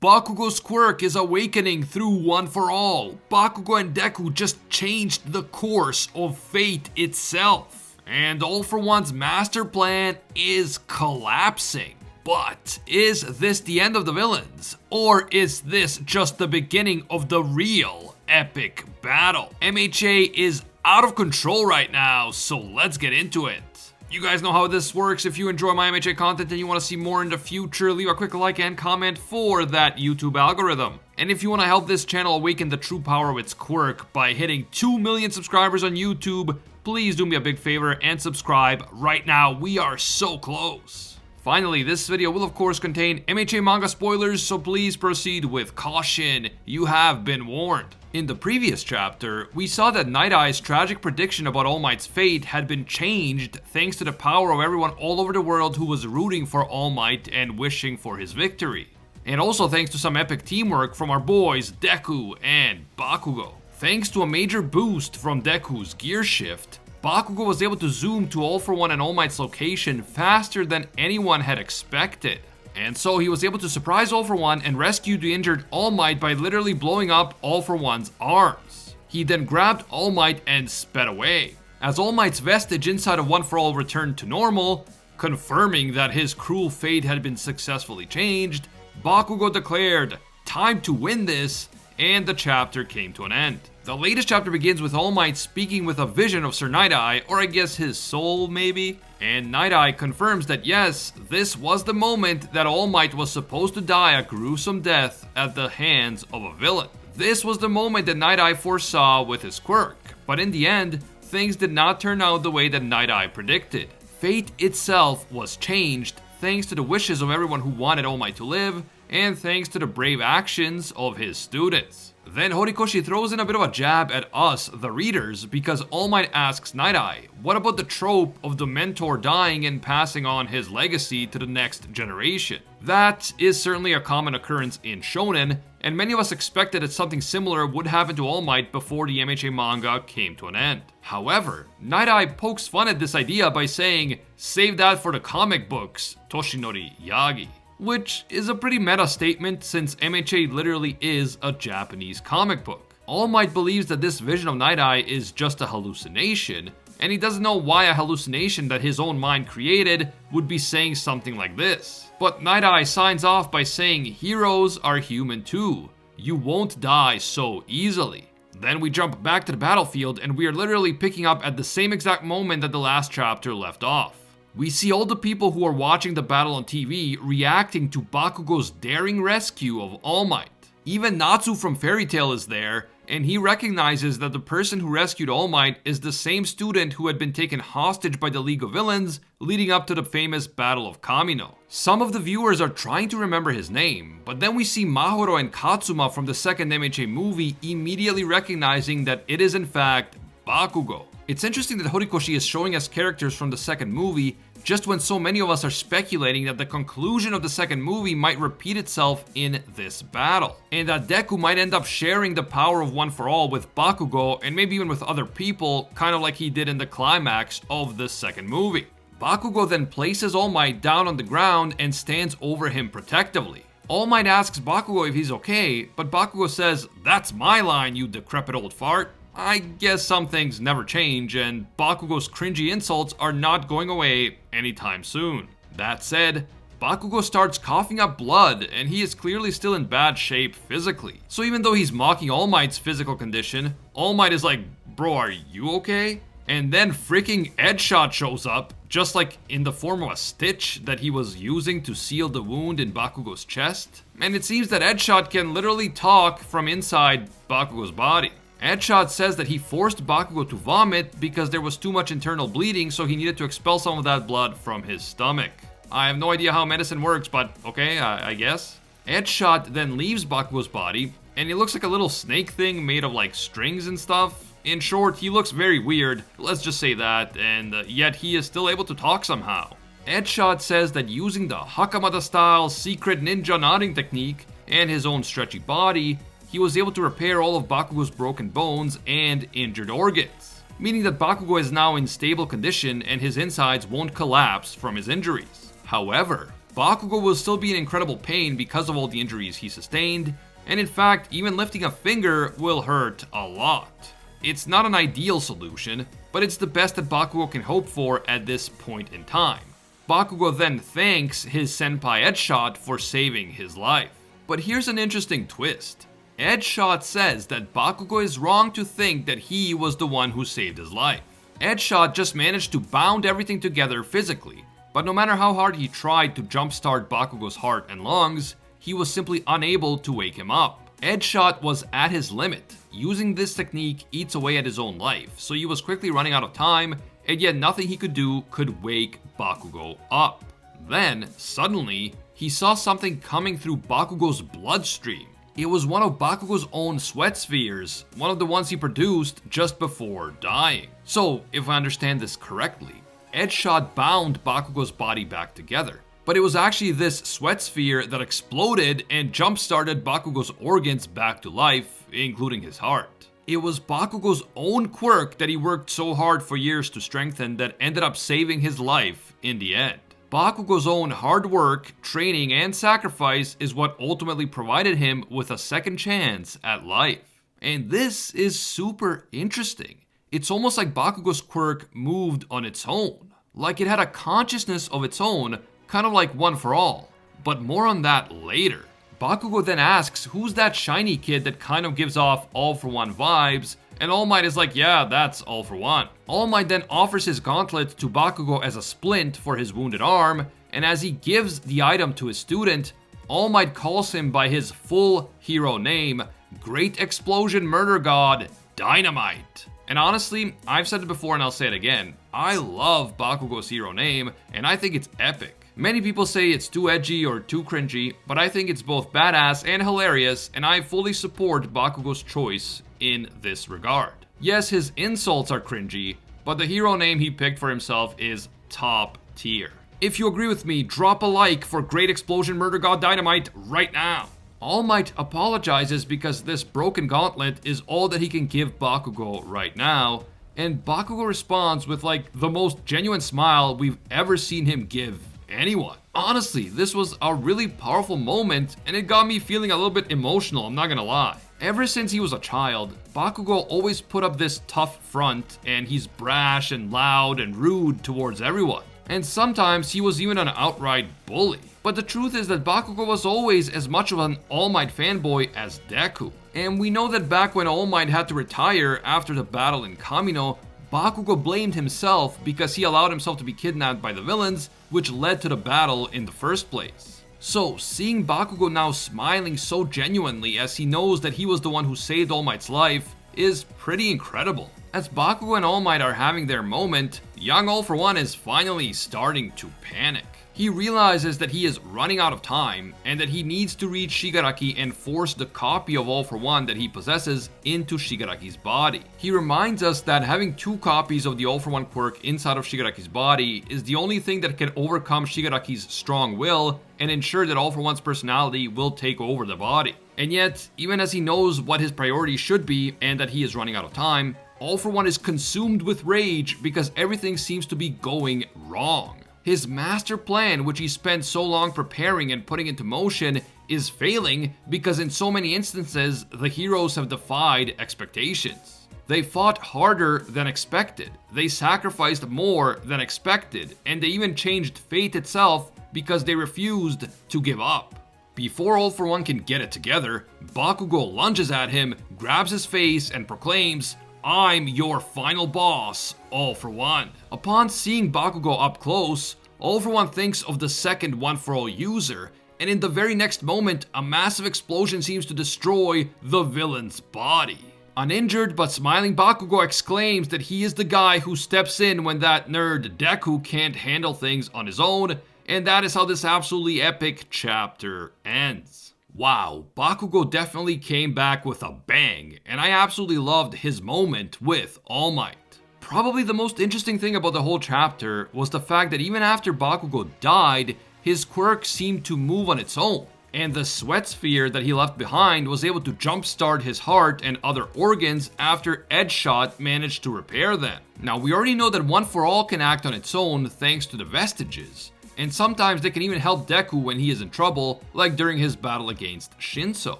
Bakugo's quirk is awakening through One for All. Bakugo and Deku just changed the course of fate itself. And All for One's master plan is collapsing. But is this the end of the villains? Or is this just the beginning of the real epic battle? MHA is out of control right now, so let's get into it. You guys know how this works. If you enjoy my MHA content and you want to see more in the future, leave a quick like and comment for that YouTube algorithm. And if you want to help this channel awaken the true power of its quirk by hitting 2 million subscribers on YouTube, please do me a big favor and subscribe right now. We are so close. Finally, this video will of course contain MHA manga spoilers, so please proceed with caution. You have been warned. In the previous chapter, we saw that Night Eye's tragic prediction about All Might's fate had been changed thanks to the power of everyone all over the world who was rooting for All Might and wishing for his victory. And also thanks to some epic teamwork from our boys Deku and Bakugo. Thanks to a major boost from Deku's gear shift, Bakugo was able to zoom to All for One and All Might's location faster than anyone had expected. And so he was able to surprise All for One and rescue the injured All Might by literally blowing up All for One's arms. He then grabbed All Might and sped away. As All Might's vestige inside of One for All returned to normal, confirming that his cruel fate had been successfully changed, Bakugo declared, "Time to win this," and the chapter came to an end. The latest chapter begins with All Might speaking with a vision of Sir Night Eye, or I guess his soul maybe? And Night Eye confirms that yes, this was the moment that All Might was supposed to die a gruesome death at the hands of a villain. This was the moment that Night Eye foresaw with his quirk, but in the end, things did not turn out the way that Night Eye predicted. Fate itself was changed thanks to the wishes of everyone who wanted All Might to live, and thanks to the brave actions of his students. Then Horikoshi throws in a bit of a jab at us, the readers, because All Might asks Night Eye, what about the trope of the mentor dying and passing on his legacy to the next generation? That is certainly a common occurrence in shonen, and many of us expected that something similar would happen to All Might before the MHA manga came to an end. However, Night Eye pokes fun at this idea by saying, "Save that for the comic books, Toshinori Yagi." Which is a pretty meta statement since MHA literally is a Japanese comic book. All Might believes that this vision of Night Eye is just a hallucination, and he doesn't know why a hallucination that his own mind created would be saying something like this. But Night Eye signs off by saying, "Heroes are human too. You won't die so easily." Then we jump back to the battlefield and we are literally picking up at the same exact moment that the last chapter left off. We see all the people who are watching the battle on TV reacting to Bakugo's daring rescue of All Might. Even Natsu from Fairy Tail is there, and he recognizes that the person who rescued All Might is the same student who had been taken hostage by the League of Villains leading up to the famous Battle of Kamino. Some of the viewers are trying to remember his name, but then we see Mahoro and Katsuma from the second MHA movie immediately recognizing that it is in fact Bakugo. It's interesting that Horikoshi is showing us characters from the second movie just when so many of us are speculating that the conclusion of the second movie might repeat itself in this battle, and that Deku might end up sharing the power of One for All with Bakugo and maybe even with other people, kind of like he did in the climax of the second movie. Bakugo then places All Might down on the ground and stands over him protectively. All Might asks Bakugo if he's okay, but Bakugo says, "That's my line, you decrepit old fart." I guess some things never change, and Bakugo's cringy insults are not going away anytime soon. That said, Bakugo starts coughing up blood, and he is clearly still in bad shape physically. So even though he's mocking All Might's physical condition, All Might is like, "Bro, are you okay?" And then freaking Edgeshot shows up, just like in the form of a stitch that he was using to seal the wound in Bakugo's chest. And it seems that Edgeshot can literally talk from inside Bakugo's body. Edgeshot says that he forced Bakugo to vomit because there was too much internal bleeding, so he needed to expel some of that blood from his stomach. I have no idea how medicine works, but okay, I guess. Edgeshot then leaves Bakugo's body, and he looks like a little snake thing made of like strings and stuff. In short, he looks very weird, let's just say that, and yet he is still able to talk somehow. Edgeshot says that using the Hakamata style secret ninja nodding technique and his own stretchy body, he was able to repair all of Bakugo's broken bones and injured organs, meaning that Bakugo is now in stable condition and his insides won't collapse from his injuries. However, Bakugo will still be in incredible pain because of all the injuries he sustained, and in fact, even lifting a finger will hurt a lot. It's not an ideal solution, but it's the best that Bakugo can hope for at this point in time. Bakugo then thanks his senpai Edgeshot for saving his life. But here's an interesting twist. Edgeshot says that Bakugo is wrong to think that he was the one who saved his life. Edgeshot just managed to bound everything together physically, but no matter how hard he tried to jumpstart Bakugo's heart and lungs, he was simply unable to wake him up. Edgeshot was at his limit. Using this technique eats away at his own life, so he was quickly running out of time, and yet nothing he could do could wake Bakugo up. Then, suddenly, he saw something coming through Bakugo's bloodstream. It was one of Bakugo's own sweat spheres, one of the ones he produced just before dying. So, if I understand this correctly, Edgeshot bound Bakugo's body back together. But it was actually this sweat sphere that exploded and jump-started Bakugo's organs back to life, including his heart. It was Bakugo's own quirk that he worked so hard for years to strengthen that ended up saving his life in the end. Bakugo's own hard work, training, and sacrifice is what ultimately provided him with a second chance at life. And this is super interesting. It's almost like Bakugo's quirk moved on its own. Like it had a consciousness of its own, kind of like One for All. But more on that later. Bakugo then asks who's that shiny kid that kind of gives off All for One vibes, and All Might is like, yeah, that's All for One. All Might then offers his gauntlet to Bakugo as a splint for his wounded arm, and as he gives the item to his student, All Might calls him by his full hero name, Great Explosion Murder God, Dynamite. And honestly, I've said it before and I'll say it again, I love Bakugo's hero name, and I think it's epic. Many people say it's too edgy or too cringy, but I think it's both badass and hilarious, and I fully support Bakugo's choice in this regard. Yes, his insults are cringy, but the hero name he picked for himself is top tier. If you agree with me, drop a like for Great Explosion Murder God Dynamite right now. All Might apologizes because this broken gauntlet is all that he can give Bakugo right now, and Bakugo responds with like the most genuine smile we've ever seen him give anyone. Honestly, this was a really powerful moment, and it got me feeling a little bit emotional, I'm not gonna lie. Ever since he was a child, Bakugo always put up this tough front, and he's brash and loud and rude towards everyone. And sometimes he was even an outright bully. But the truth is that Bakugo was always as much of an All Might fanboy as Deku. And we know that back when All Might had to retire after the battle in Kamino, Bakugo blamed himself because he allowed himself to be kidnapped by the villains, which led to the battle in the first place. So, seeing Bakugo now smiling so genuinely as he knows that he was the one who saved All Might's life is pretty incredible. As Bakugo and All Might are having their moment, young All for One is finally starting to panic. He realizes that he is running out of time and that he needs to reach Shigaraki and force the copy of All for One that he possesses into Shigaraki's body. He reminds us that having 2 copies of the All for One quirk inside of Shigaraki's body is the only thing that can overcome Shigaraki's strong will and ensure that All for One's personality will take over the body. And yet, even as he knows what his priorities should be and that he is running out of time, All for One is consumed with rage because everything seems to be going wrong. His master plan, which he spent so long preparing and putting into motion, is failing because in so many instances, the heroes have defied expectations. They fought harder than expected, they sacrificed more than expected, and they even changed fate itself because they refused to give up. Before All for One can get it together, Bakugo lunges at him, grabs his face, and proclaims, "I'm your final boss, All for One." Upon seeing Bakugo up close, All for One thinks of the second One for All user, and in the very next moment, a massive explosion seems to destroy the villain's body. Uninjured but smiling Bakugo exclaims that he is the guy who steps in when that nerd Deku can't handle things on his own, and that is how this absolutely epic chapter ends. Wow, Bakugo definitely came back with a bang, and I absolutely loved his moment with All Might. Probably the most interesting thing about the whole chapter was the fact that even after Bakugo died, his quirk seemed to move on its own, and the sweat sphere that he left behind was able to jumpstart his heart and other organs after Edgeshot managed to repair them. Now, we already know that One for All can act on its own thanks to the vestiges, And sometimes they can even help Deku when he is in trouble, like during his battle against Shinso.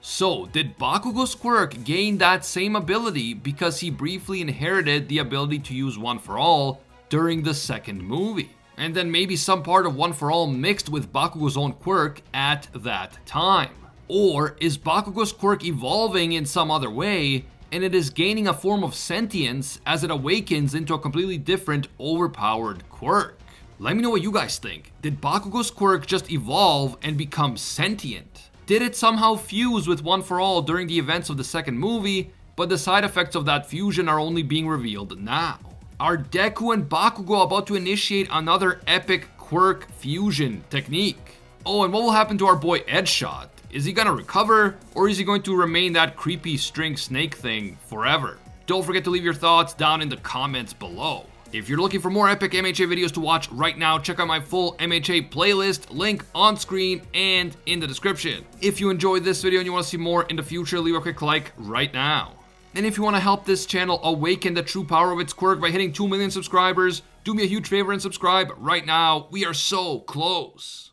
So, did Bakugo's quirk gain that same ability because he briefly inherited the ability to use One for All during the second movie? And then maybe some part of One for All mixed with Bakugo's own quirk at that time? Or is Bakugo's quirk evolving in some other way, and it is gaining a form of sentience as it awakens into a completely different, overpowered quirk? Let me know what you guys think. Did Bakugo's quirk just evolve and become sentient? Did it somehow fuse with One for All during the events of the second movie, but the side effects of that fusion are only being revealed now? Are Deku and Bakugo about to initiate another epic quirk fusion technique? Oh, and what will happen to our boy Edgeshot? Is he gonna recover, or is he going to remain that creepy string snake thing forever? Don't forget to leave your thoughts down in the comments below. If you're looking for more epic MHA videos to watch right now, check out my full MHA playlist, link on screen and in the description. If you enjoyed this video and you want to see more in the future, leave a quick like right now. And if you want to help this channel awaken the true power of its quirk by hitting 2 million subscribers, do me a huge favor and subscribe right now. We are so close.